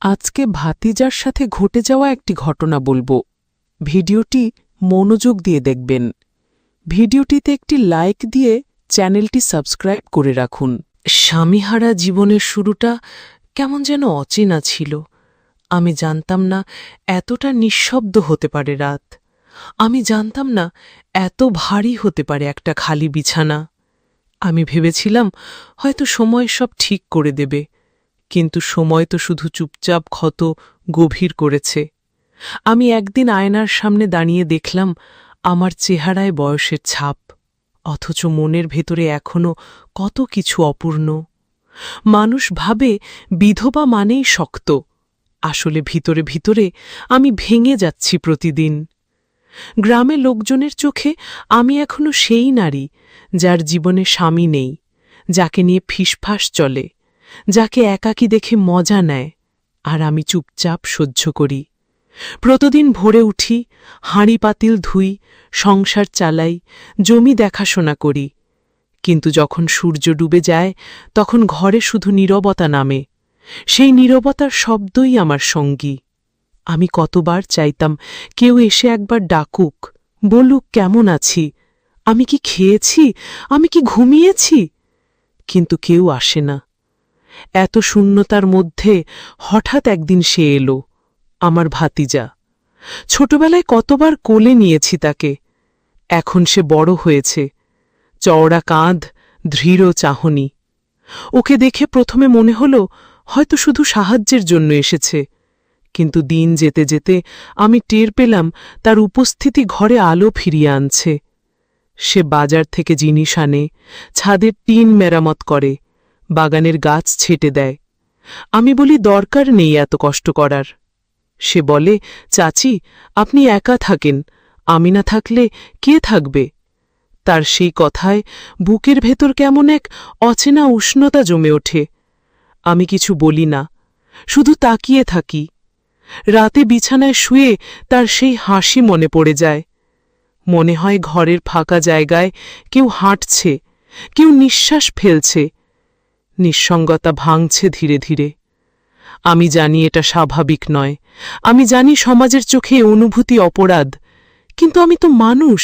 আজকে ভাতিজার সাথে ঘটে যাওয়া একটি ঘটনা বলবো। ভিডিওটি মনোযোগ দিয়ে দেখবেন। ভিডিওটিতে একটি লাইক দিয়ে চ্যানেলটি সাবস্ক্রাইব করে রাখুন। স্বামীহারা জীবনের শুরুটা কেমন যেন অচেনা ছিল। আমি জানতাম না এতটা নিঃশব্দ হতে পারে রাত। আমি জানতাম না এত ভারী হতে পারে একটা খালি বিছানা। আমি ভেবেছিলাম হয়তো সময় সব ঠিক করে দেবে, কিন্তু সময় তো শুধু চুপচাপ ক্ষত গভীর করেছে। আমি একদিন আয়নার সামনে দাঁড়িয়ে দেখলাম আমার চেহারায় বয়সের ছাপ, অথচ মনের ভেতরে এখনো কত কিছু অপূর্ণ। মানুষ ভাবে বিধবা মানেই শক্ত, আসলে ভিতরে ভিতরে আমি ভেঙে যাচ্ছি প্রতিদিন। গ্রামে লোকজনের চোখে আমি এখনো সেই নারী যার জীবনে স্বামী নেই, যাকে নিয়ে ফিসফাস চলে, যাকে একাকী দেখে মজা নেয়, আর আমি চুপচাপ সহ্য করি। প্রতিদিন ভোরে উঠি, হাঁড়ি পাতিল ধুই, সংসার চালাই, জমি দেখাশোনা করি। কিন্তু যখন সূর্য ডুবে যায় তখন ঘরে শুধু নীরবতা নামে। সেই নীরবতার শব্দই আমার সঙ্গী। আমি কতবার চাইতাম কেউ এসে একবার ডাকুক, বলুক কেমন আছি, আমি কি খেয়েছি, আমি কি ঘুমিয়েছি, কিন্তু কেউ আসে না। এত শূন্যতার মধ্যে হঠাৎ একদিন সে এলো, আমার ভাতিজা। ছোটবেলায় কতবার কোলে নিয়েছি তাকে, এখন সে বড় হয়েছে, চওড়া কাঁধ, দৃঢ় চাহনি। ওকে দেখে প্রথমে মনে হলো হয়তো শুধু সাহায্যের জন্য এসেছে, কিন্তু দিন যেতে যেতে আমি টের পেলাম তার উপস্থিতি ঘরে আলো ফিরিয়ে আনছে। সে বাজার থেকে জিনিস আনে, ছাদের টিন মেরামত করে, বাগানের গাছ ছেটে দেয়। আমি বলি দরকার নেই এত কষ্ট করার। সে বলে, চাচি আপনি একা থাকেন, আমি না থাকলে কে থাকবে? তার সেই কথায় বুকের ভেতর কেমন এক অচেনা উষ্ণতা জমে ওঠে। আমি কিছু বলি না, শুধু তাকিয়ে থাকি। রাতে বিছানায় শুয়ে তার সেই হাসি মনে পড়ে যায়। মনে হয় ঘরের ফাঁকা জায়গায় কেউ হাঁটছে, কেউ নিঃশ্বাস ফেলছে। নিঃসঙ্গতা ভাঙছে ধীরে ধীরে। আমি জানি এটা স্বাভাবিক নয়, আমি জানি সমাজের চোখে অনুভূতি অপরাধ, কিন্তু আমি তো মানুষ,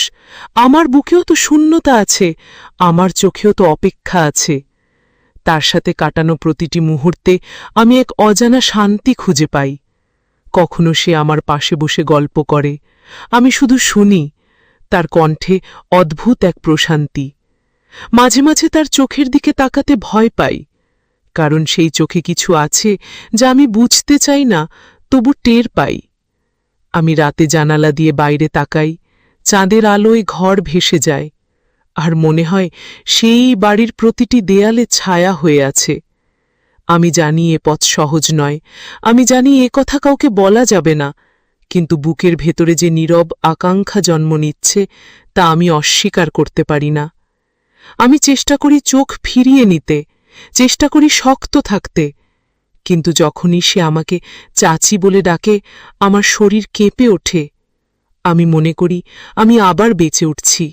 আমার বুকেও তো শূন্যতা আছে, আমার চোখেও তো অপেক্ষা আছে। তার সাথে কাটানো প্রতিটি মুহূর্তে আমি এক অজানা শান্তি খুঁজে পাই। কখনো সে আমার পাশে বসে গল্প করে, আমি শুধু শুনি। তার কণ্ঠে অদ্ভুত এক প্রশান্তি। মাঝে মাঝে তার চোখের দিকে তাকাতে ভয় পাই, কারণ সেই চোখে কিছু আছে যা আমি বুঝতে চাই না, তবু টের পাই। আমি রাতে জানালা দিয়ে বাইরে তাকাই, চাঁদের আলোয় ঘর ভেসে যায়, আর মনে হয় সেই বাড়ির প্রতিটি দেয়ালে ছায়া হয়ে আছে। আমি জানি এ পথ সহজ নয়, আমি জানি এ কথা কাউকে বলা যাবে না, কিন্তু বুকের ভেতরে যে নীরব আকাঙ্ক্ষা জন্ম নিচ্ছে তা আমি অস্বীকার করতে পারি না। আমি চেষ্টা করি চোখ ফিরিয়ে নিতে, চেষ্টা করি শক্ত থাকতে, কিন্তু যখনই সে আমাকে চাচি বলে ডাকে আমার শরীর কেঁপে ওঠে। আমি মনে করি আমি আবার বেঁচে উঠছি।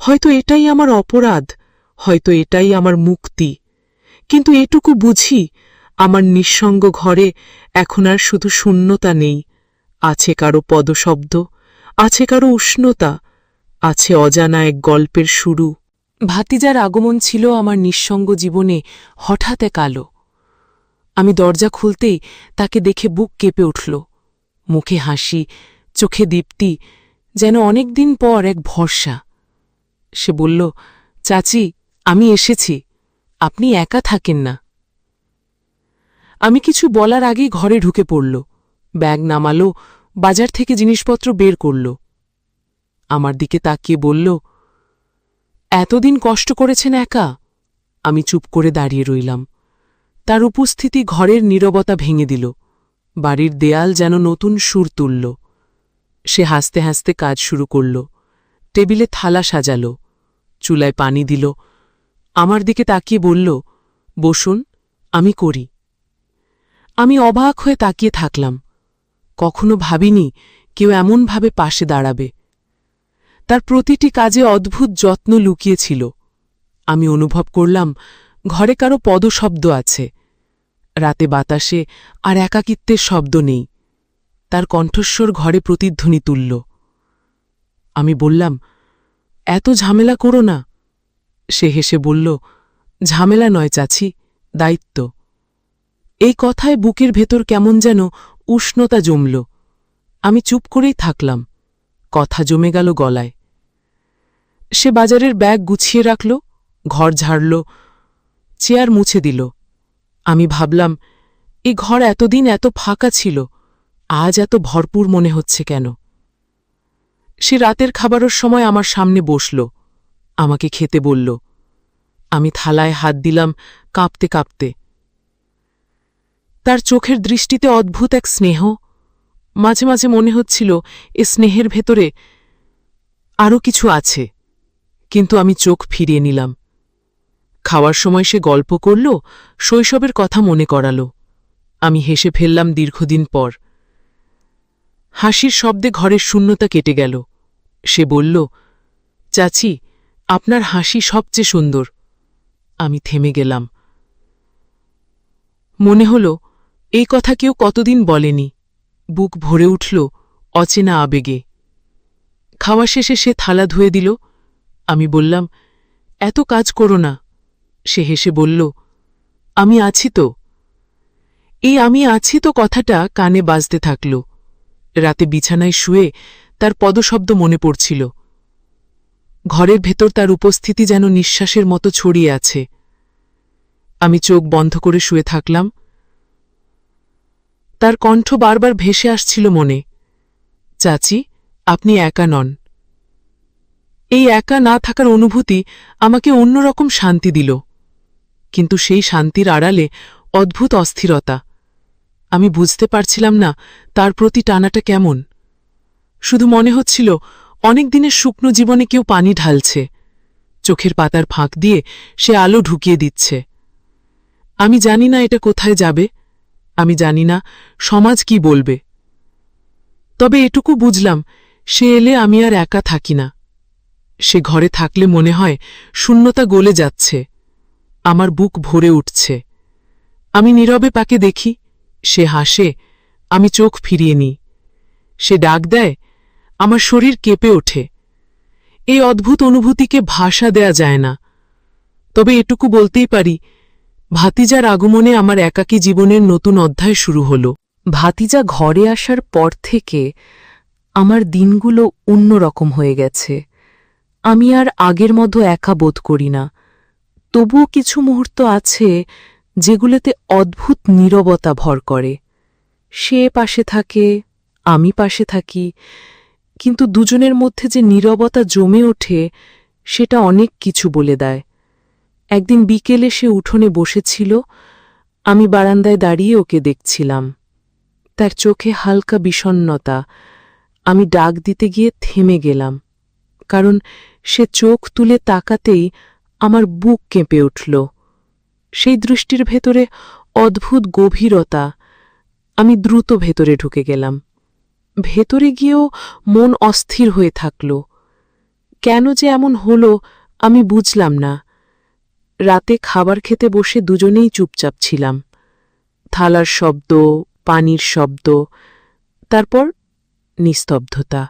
হয়তো এটাই আমার অপরাধ, হয়তো এটাই আমার মুক্তি, কিন্তু এটুকু বুঝি আমার নিঃসঙ্গ ঘরে এখন আর শুধু শূন্যতা নেই, আছে কারো পদশব্দ, আছে কারো উষ্ণতা, আছে অজানা এক গল্পের শুরু। ভাতিজার আগমন ছিল আমার নিঃসঙ্গ জীবনে হঠাৎ এক আলো। আমি দরজা খুলতেই তাকে দেখে বুক কেঁপে উঠল। মুখে হাসি, চোখে দীপ্তি, যেন অনেক দিন পর এক ভরসা। সে বলল, চাচি আমি এসেছি, আপনি একা থাকেন না। আমি কিছু বলার আগেই ঘরে ঢুকে পড়ল, ব্যাগ নামালো, বাজার থেকে জিনিসপত্র বের করল। আমার দিকে তাকিয়ে বলল, এতদিন কষ্ট করেছেন একা? আমি চুপ করে দাঁড়িয়ে রইলাম। তার উপস্থিতি ঘরের নীরবতা ভেঙে দিল। বাড়ির দেয়াল যেন নতুন সুর তুলল। সে হাসতে হাসতে কাজ শুরু করল। টেবিলে থালা সাজাল, চুলায় পানি দিল, আমার দিকে তাকিয়ে বলল, বসুন, আমি করি। আমি অবাক হয়ে তাকিয়ে থাকলাম। কখনো ভাবিনি কেউ এমনভাবে পাশে দাঁড়াবে। তার প্রতিটি কাজে অদ্ভুত যত্ন লুকিয়েছিল। আমি অনুভব করলাম ঘরে কারো পদশব্দ আছে। রাতে বাতাসে আর একাকিত্বের শব্দ নেই। তার কণ্ঠস্বর ঘরে প্রতিধ্বনি তুলল। আমি বললাম, এত ঝামেলা করো না। সে হেসে বলল, ঝামেলা নয় চাচি, দায়িত্ব। এই কথায় বুকের ভেতর কেমন যেন উষ্ণতা জমল। আমি চুপ করেই থাকলাম, কথা জমে গেল গলায়। সে বাজারের ব্যাগ গুছিয়ে রাখল, ঘর ঝাড়ল, চেয়ার মুছে দিল। আমি ভাবলাম, এই ঘর এতদিন এত ফাঁকা ছিল, আজ এত ভরপুর মনে হচ্ছে কেন? সে রাতের খাবারের সময় আমার সামনে বসল, আমাকে খেতে বলল। আমি থালায় হাত দিলাম কাঁপতে কাঁপতে। তার চোখের দৃষ্টিতে অদ্ভুত এক স্নেহ। মাঝে মাঝে মনে হচ্ছিল এ স্নেহের ভেতরে আরও কিছু আছে, কিন্তু আমি চোখ ফিরিয়ে নিলাম। খাওয়ার সময় সে গল্প করল, শৈশবের কথা মনে করাল। আমি হেসে ফেললাম দীর্ঘদিন পর। হাসির শব্দে ঘরের শূন্যতা কেটে গেল। সে বলল, চাচি, আপনার হাসি সবচেয়ে সুন্দর। আমি থেমে গেলাম। মনে হল এই কথা কেউ কতদিন বলেনি। বুক ভরে উঠল অচেনা আবেগে। খাওয়া শেষে সে থালা ধুয়ে দিল। আমি বললাম, এত কাজ করো না। সে হেসে বলল, আমি আছি তো। এই আমি আছি তো কথাটা কানে বাজতে থাকল। রাতে বিছানায় শুয়ে তার পদশব্দ মনে পড়ছিল। ঘরের ভেতর তার উপস্থিতি যেন নিঃশ্বাসের মতো ছড়িয়ে আছে। আমি চোখ বন্ধ করে শুয়ে থাকলাম। তার কণ্ঠ বারবার ভেসে আসছিল মনে, চাচি, আপনি একা নন। এই একা না থাকার অনুভূতি আমাকে অন্যরকম শান্তি দিল, কিন্তু সেই শান্তির আড়ালে অদ্ভুত অস্থিরতা। আমি বুঝতে পারছিলাম না তার প্রতি টানাটা কেমন। শুধু মনে হচ্ছিল অনেক দিনের শুকনো জীবনে কেউ পানি ঢালছে, চোখের পাতার ফাঁক দিয়ে সে আলো ঢুকিয়ে দিচ্ছে। আমি জানি না এটা কোথায় যাবে, আমি জানি না সমাজ কি বলবে, তবে এটুকু বুঝলাম, সে এলে আমি আর একা থাকি না। সে ঘরে থাকলে মনে হয় শূন্যতা গলে যাচ্ছে, আমার বুক ভরে উঠছে। আমি নীরবে তাকে দেখি, সে হাসে, আমি চোখ ফিরিয়ে নিই। সে ডাক দেয়, আমার শরীর কেঁপে ওঠে। এই অদ্ভুত অনুভূতিকে ভাষা দেয়া যায় না, তবে এটুকু বলতেই পারি, ভাতিজার আগমনে আমার একাকী জীবনের নতুন অধ্যায় শুরু হল। ভাতিজা ঘরে আসার পর থেকে আমার দিনগুলো অন্যরকম হয়ে গেছে। আমি আর আগের মতো একা বোধ করি না। তবুও কিছু মুহূর্ত আছে যেগুলোতে অদ্ভুত নীরবতা ভর করে। সে পাশে থাকে, আমি পাশে থাকি, কিন্তু দুজনের মধ্যে যে নীরবতা জমে ওঠে সেটা অনেক কিছু বলে দেয়। একদিন বিকেলে সে উঠোনে বসেছিল, আমি বারান্দায় দাঁড়িয়ে ওকে দেখছিলাম। তার চোখে হালকা বিষণ্ণতা। আমি ডাক দিতে গিয়ে থেমে গেলাম, কারণ সে চোখ তুলে তাকাতেই আমার বুক কেঁপে উঠল। সেই দৃষ্টির ভেতরে অদ্ভুত গভীরতা। আমি দ্রুত ভেতরে ঢুকে গেলাম। ভেতরে গিয়েও মন অস্থির হয়ে থাকল। কেন যে এমন হল আমি বুঝলাম না। রাতে খাবার খেতে বসে দুজনেই চুপচাপ ছিলাম। থালার শব্দ, পানির শব্দ, তারপর নিস্তব্ধতা।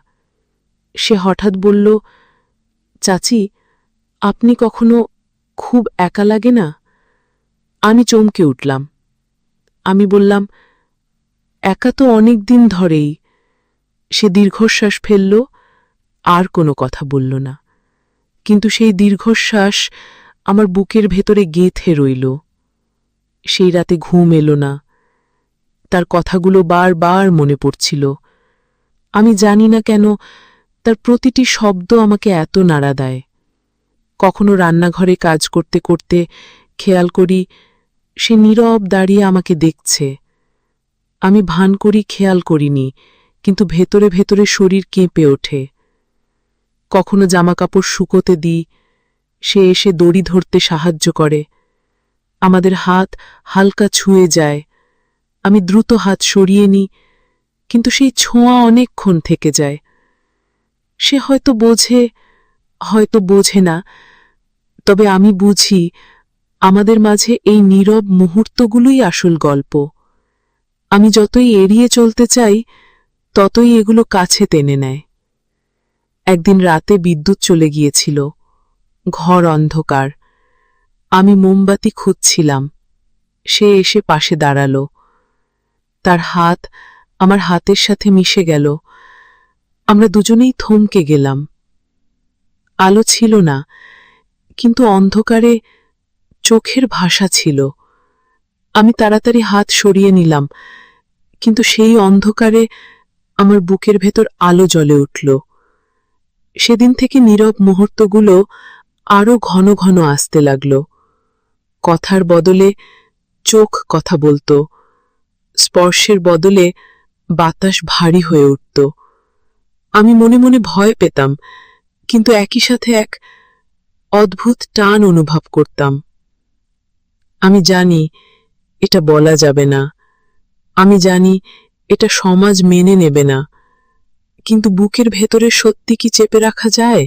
সে হঠাৎ বলল, চাচি, আপনি কখনো খুব একা লাগে না? আমি চমকে উঠলাম। আমি বললাম, একা তো অনেক দিন ধরেই। সে দীর্ঘশ্বাস ফেলল, আর কোনো কথা বলল না, কিন্তু সেই দীর্ঘশ্বাস আমার বুকের ভেতরে গেঁথে রইল। সেই রাতে ঘুম এলো না। তার কথাগুলো বারবার মনে পড়ছিল। আমি জানি না কেন তার প্রতিটি শব্দ আমাকে এত নাড়া দেয়। কখনো রান্নাঘরে কাজ করতে করতে খেয়াল করি সে নীরব দাঁড়িয়ে আমাকে দেখছে। আমি ভান করি খেয়াল করিনি, কিন্তু ভেতরে ভেতরে শরীর কেঁপে ওঠে। কখনো জামাকাপড় শুকোতে দিই, সে এসে দড়ি ধরতে সাহায্য করে। আমাদের হাত হালকা ছুঁয়ে যায়, আমি দ্রুত হাত সরিয়ে নিই, কিন্তু সেই ছোঁয়া অনেকক্ষণ থেকে যায়। সে হয়তো বোঝে, হয়তো বোঝে না, তবে আমি বুঝি আমাদের মাঝে এই নীরব মুহূর্তগুলোই আসল গল্প। আমি যতই এড়িয়ে চলতে চাই, ততই এগুলো কাছে টেনে নেয়। একদিন রাতে বিদ্যুৎ চলে গিয়েছিল, ঘর অন্ধকার। আমি মোমবাতি খুঁজছিলাম। সে এসে পাশে দাঁড়াল। তার হাত আমার হাতের সাথে মিশে গেল। আমরা দুজনেই থমকে গেলাম। আলো ছিল না, কিন্তু অন্ধকারে চোখের ভাষা ছিল। আমি তাড়াতাড়ি হাত সরিয়ে নিলাম, কিন্তু সেই অন্ধকারে আমার বুকের ভেতর আলো জ্বলে উঠল। সেদিন থেকে নীরব মুহূর্তগুলো আরো ঘন ঘন আসতে লাগল। কথার বদলে চোখ কথা বলত, স্পর্শের বদলে বাতাস ভারী হয়ে উঠত। আমি মনে মনে ভয় পেতাম, কিন্তু একই সাথে এক অদ্ভুত টান অনুভব করতাম। আমি জানি এটা বলা যাবে না, আমি জানি এটা সমাজ মেনে নেবে না, কিন্তু বুকের ভেতরে সত্যি কি চেপে রাখা যায়?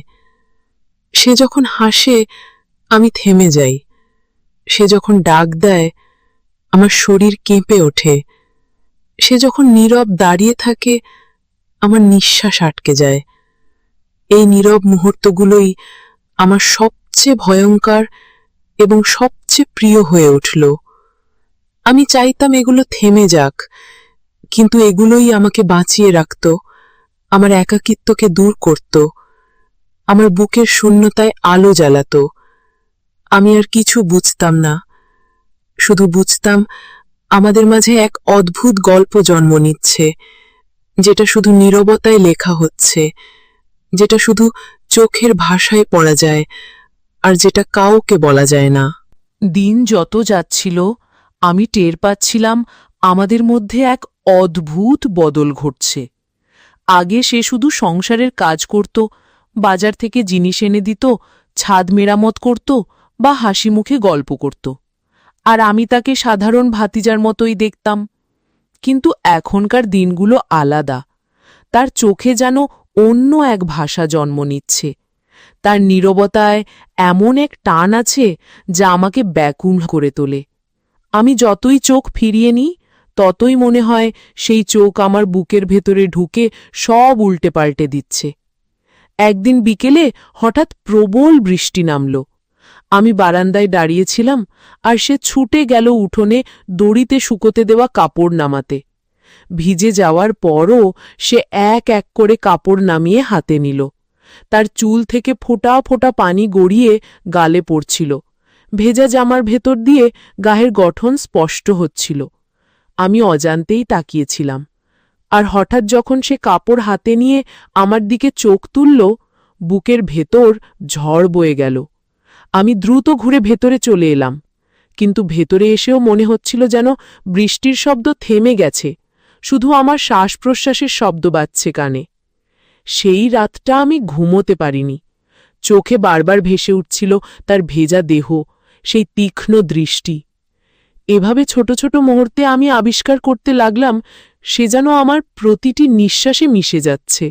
সে যখন হাসে, আমি থেমে যাই। সে যখন ডাক দেয়, আমার শরীর কেঁপে ওঠে। সে যখন নীরব দাঁড়িয়ে থাকে, আমার নিঃশ্বাস আটকে যায়। এই নীরব মুহূর্তগুলোই আমার সবচেয়ে ভয়ঙ্কর এবং সবচেয়ে প্রিয় হয়ে উঠল। আমি চাইতাম এগুলো থেমে যাক, কিন্তু এগুলোই আমাকে বাঁচিয়ে রাখত, আমার একাকিত্বকে দূর করত, আমার বুকের শূন্যতায় আলো জ্বালাত। আমি আর কিছু বুঝতাম না, শুধু বুঝতাম আমাদের মাঝে এক অদ্ভুত গল্প জন্ম নিচ্ছে, যেটা শুধু নীরবতায় লেখা হচ্ছে, যেটা শুধু চোখের ভাষায় পড়া যায়, আর যেটা কাউকে বলা যায় না। দিন যত যাচ্ছিল, আমি টের পাচ্ছিলাম আমাদের মধ্যে এক অদ্ভুত বদল ঘটছে। আগে সে শুধু সংসারের কাজ করত, বাজার থেকে জিনিস এনে দিত, ছাদ মেরামত করত বা হাসি মুখে গল্প করত, আর আমি তাকে সাধারণ ভাতিজার মতোই দেখতাম। কিন্তু এখনকার দিনগুলো আলাদা। তার চোখে যেন অন্য এক ভাষা জন্ম নিচ্ছে। তার নীরবতায় এমন এক টান আছে যা আমাকে ব্যাকুল করে তোলে। আমি যতই চোখ ফিরিয়ে নিই, ততই মনে হয় সেই চোখ আমার বুকের ভেতরে ঢুকে সব উল্টে পাল্টে দিচ্ছে। একদিন বিকেলে হঠাৎ প্রবল বৃষ্টি নামল। আমি বারান্দায় দাঁড়িয়েছিলাম, আর সে ছুটে গেল উঠোনে দড়িতে শুকোতে দেওয়া কাপড় নামাতে। ভিজে যাওয়ার পরও সে এক এক করে কাপড় নামিয়ে হাতে নিল। তার চুল থেকে ফোঁটা ফোঁটা পানি গড়িয়ে গালে পড়ছিল। ভেজা জামার ভেতর দিয়ে গায়ের গঠন স্পষ্ট হচ্ছিল। আমি অজান্তেই তাকিয়েছিলাম, আর হঠাৎ যখন সে কাপড় হাতে নিয়ে আমার দিকে চোখ তুলল, বুকের ভেতর ঝড় বয়ে গেল। আমি দ্রুত ঘুরে ভেতরে চলে এলাম, কিন্তু ভেতরে এসেও মনে হচ্ছিল যেন বৃষ্টির শব্দ থেমে গেছে, শুধু আমার শ্বাস প্রশ্বাসের শব্দ বাজছে কানে। সেই রাতটা আমি ঘুমোতে পারিনি। চোখে বারবার ভেসে উঠছিল তার ভেজা দেহ, সেই তীক্ষ্ণ দৃষ্টি। এভাবে ছোট ছোট মুহূর্তে আমি আবিষ্কার করতে লাগলাম সে যেন আমার প্রতিটি নিঃশ্বাসে মিশে যাচ্ছে।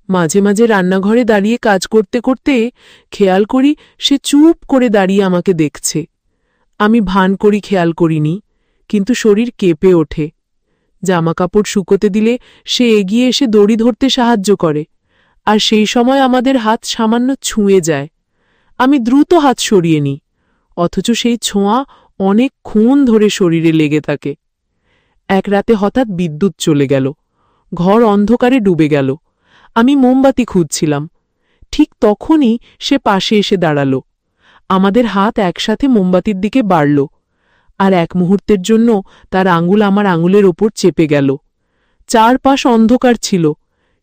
মাঝে মাঝে রান্নাঘরে দাঁড়িয়ে কাজ করতে করতে খেয়াল করি সে চুপ করে দাঁড়িয়ে আমাকে দেখছে। আমি ভান করি খেয়াল করিনি, কিন্তু শরীর কেঁপে ওঠে। জামাকাপড় শুকোতে দিলে সে এগিয়ে এসে দড়ি ধরতে সাহায্য করে, আর সেই সময় আমাদের হাত সামান্য ছুঁয়ে যায়। আমি দ্রুত হাত সরিয়ে নিই, অথচ সেই ছোঁয়া অনেকক্ষণ ধরে শরীরে লেগে থাকে। এক রাতে হঠাৎ বিদ্যুৎ চলে গেল, ঘর অন্ধকারে ডুবে গেল। আমি মোমবাতি খুঁজছিলাম, ঠিক তখনই সে পাশে এসে দাঁড়াল। আমাদের হাত একসাথে মোমবাতির দিকে বাড়ল, আর এক মুহূর্তের জন্য তার আঙুল আমার আঙুলের ওপর চেপে গেল। চারপাশ অন্ধকার ছিল,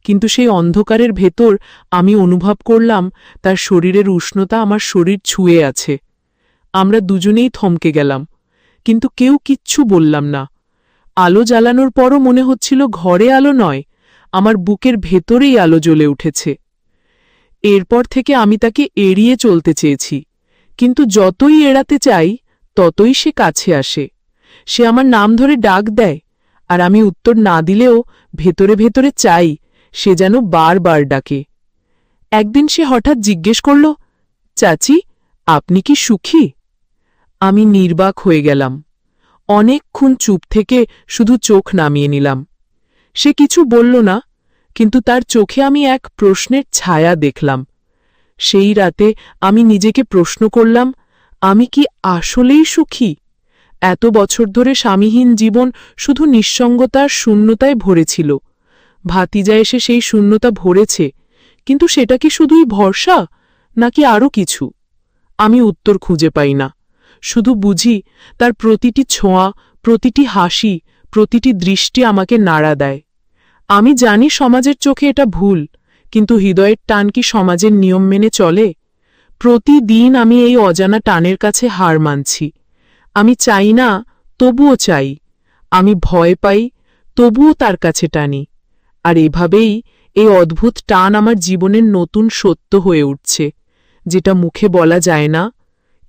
কিন্তু সেই অন্ধকারের ভেতর আমি অনুভব করলাম তার শরীরের উষ্ণতা আমার শরীর ছুঁয়ে আছে। আমরা দুজনেই থমকে গেলাম, কিন্তু কেউ কিচ্ছু বললাম না। আলো জ্বালানোর পরও মনে হচ্ছিল ঘরে আলো নয়, আমার বুকের ভেতরেই আলো জ্বলে উঠেছে। এরপর থেকে আমি তাকে এড়িয়ে চলতে চেয়েছি, কিন্তু যতই এড়াতে চাই ততই সে কাছে আসে। সে আমার নাম ধরে ডাক দেয়, আর আমি উত্তর না দিলেও ভেতরে ভেতরে চাই সে যেন বারবার ডাকে। একদিন সে হঠাৎ জিজ্ঞেস করল, চাচি, আপনি কি সুখী? আমি নির্বাক হয়ে গেলাম। অনেকক্ষণ চুপ থেকে শুধু চোখ নামিয়ে নিলাম। সে কিছু বলল না, কিন্তু তার চোখে আমি এক প্রশ্নের ছায়া দেখলাম। সেই রাতে আমি নিজেকে প্রশ্ন করলাম, আমি কি আসলেই সুখী? এত বছর ধরে স্বামীহীন জীবন শুধু নিঃসঙ্গতার শূন্যতায় ভরেছিল। ভাতিজা এসে সেই শূন্যতা ভরেছে, কিন্তু সেটা কি শুধুই ভরসা, নাকি আরও কিছু? আমি উত্তর খুঁজে পাই না। শুধু বুঝি তার প্রতিটি ছোঁয়া, প্রতিটি হাসি, প্রতিটি দৃষ্টি আমাকে নাড়া দেয়। আমি জানি সমাজের চোখে এটা ভুল, কিন্তু হৃদয়ের টান কি সমাজের নিয়ম মেনে চলে? প্রতিদিন আমি এই অজানা টানের কাছে হার মানছি। আমি চাই না, তবুও চাই। আমি ভয় পাই, তবুও তার কাছে টানি। আর এভাবেই এই অদ্ভুত টান আমার জীবনের নতুন সত্য হয়ে উঠছে, যেটা মুখে বলা যায় না,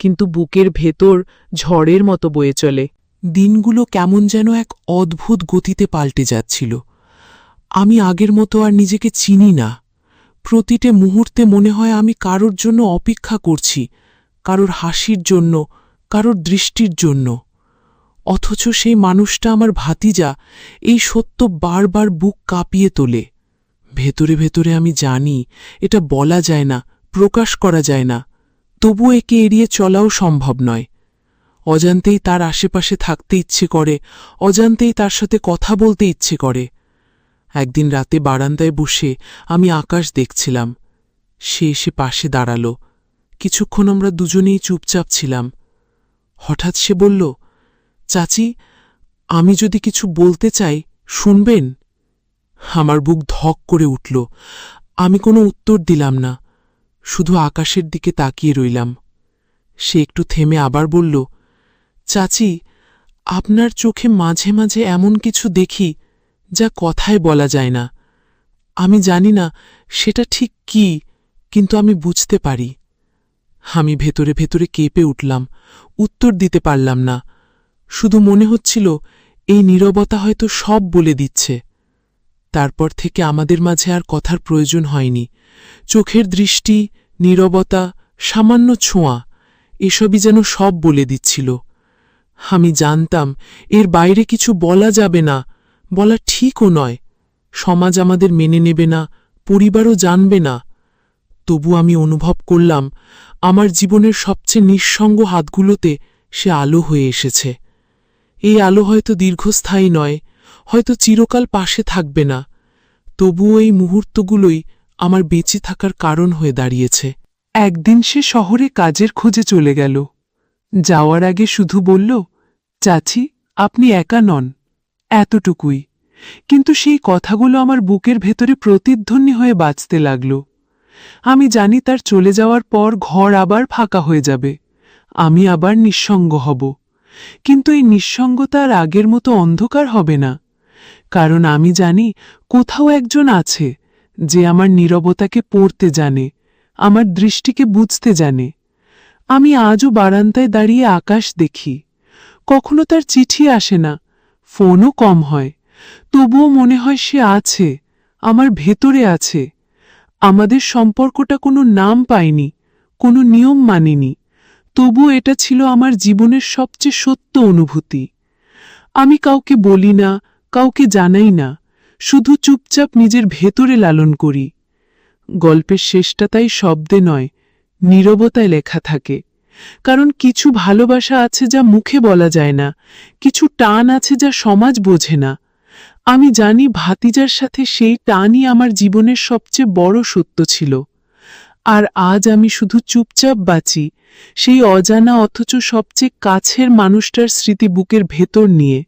কিন্তু বুকের ভেতর ঝড়ের মতো বয়ে চলে। দিনগুলো কেমন যেন এক অদ্ভুত গতিতে পাল্টে যাচ্ছিল। আমি আগের মতো আর নিজেকে চিনি না। প্রতিটি মুহূর্তে মনে হয় আমি কারোর জন্য অপেক্ষা করছি, কারোর হাসির জন্য, কারোর দৃষ্টির জন্য। অথচ সেই মানুষটা আমার ভাতিজা, এই সত্য বারবার বুক কাঁপিয়ে তোলে। ভেতরে ভেতরে আমি জানি এটা বলা যায় না, প্রকাশ করা যায় না, তবু একে এড়িয়ে চলাও সম্ভব নয়। অজান্তেই তার আশেপাশে থাকতে ইচ্ছে করে, অজান্তেই তার সাথে কথা বলতে ইচ্ছে করে। একদিন রাতে বারান্দায় বসে আমি আকাশ দেখছিলাম। সে এসে পাশে দাঁড়াল। কিছুক্ষণ আমরা দুজনেই চুপচাপ ছিলাম। হঠাৎ সে বলল, চাচি, আমি যদি কিছু বলতে চাই, শুনবেন? আমার বুক ধক করে উঠল। আমি কোনো উত্তর দিলাম না, শুধু আকাশের দিকে তাকিয়ে রইলাম। সে একটু থেমে আবার বলল, চাচি, আপনার চোখে মাঝে মাঝে এমন কিছু দেখি যা কথায় বলা যায় না। আমি জানি না সেটা ঠিক কি, কিন্তু আমি বুঝতে পারি। আমি ভেতরে ভেতরে কেঁপে উঠলাম, উত্তর দিতে পারলাম না। শুধু মনে হচ্ছিল এই নীরবতা হয়তো সব বলে দিচ্ছে। তারপর থেকে আমাদের মাঝে আর কথার প্রয়োজন হয়নি। চোখের দৃষ্টি, নীরবতা, সামান্য ছোঁয়া, এসবই যেন সব বলে দিচ্ছিল। আমি জানতাম এর বাইরে কিছু বলা যাবে না, বলা ঠিকও নয়। সমাজ আমাদের মেনে নেবে না, পরিবারও জানবে না। তবু আমি অনুভব করলাম আমার জীবনের সবচেয়ে নিঃসঙ্গ হাতগুলোতে সে আলো হয়ে এসেছে। এই আলো হয়তো দীর্ঘস্থায়ী নয়, হয়তো চিরকাল পাশে থাকবে না, তবুও এই মুহূর্তগুলোই আমার বেঁচে থাকার কারণ হয়ে দাঁড়িয়েছে। একদিন সে শহরে কাজের খোঁজে চলে গেল। যাওয়ার আগে শুধু বলল, চাচি, আপনি একা নন, এতটুকুই। কিন্তু সেই কথাগুলো আমার বুকের ভেতরে প্রতিধ্বনি হয়ে বাজতে লাগল। আমি জানি তার চলে যাওয়ার পর ঘর আবার ফাঁকা হয়ে যাবে, আমি আবার নিঃসঙ্গ হব। কিন্তু এই নিঃসঙ্গতা আর আগের মতো অন্ধকার হবে না, কারণ আমি জানি কোথাও একজন আছে যে আমার নীরবতাকে পড়তে জানে, আমার দৃষ্টিকে বুঝতে জানে। আমি আজও বারান্দায় দাঁড়িয়ে আকাশ দেখি। কখনো তার চিঠি আসে না, ফোনও কম হয়, তবুও মনে হয় সে আছে, আমার ভেতরে আছে। আমাদের সম্পর্কটা কোনো নাম পায়নি, কোনো নিয়ম মানেনি, তবুও এটা ছিল আমার জীবনের সবচেয়ে সত্য অনুভূতি। আমি কাউকে বলি না, কাউকে জানাই না, শুধু চুপচাপ নিজের ভেতরে লালন করি। গল্পের শেষটা তাই শব্দে নয়, নীরবতায় লেখা থাকে। কারণ কিছু ভালোবাসা আছে যা মুখে বলা যায় না, কিছু টান আছে যা সমাজ বোঝে না। আমি জানি ভাতিজার সাথে সেই টানই আমার জীবনের সবচেয়ে বড় সত্য ছিল। আর আজ আমি শুধু চুপচাপ বাঁচি, সেই অজানা অথচ সবচেয়ে কাছের মানুষটার স্মৃতি বুকের ভেতর নিয়ে।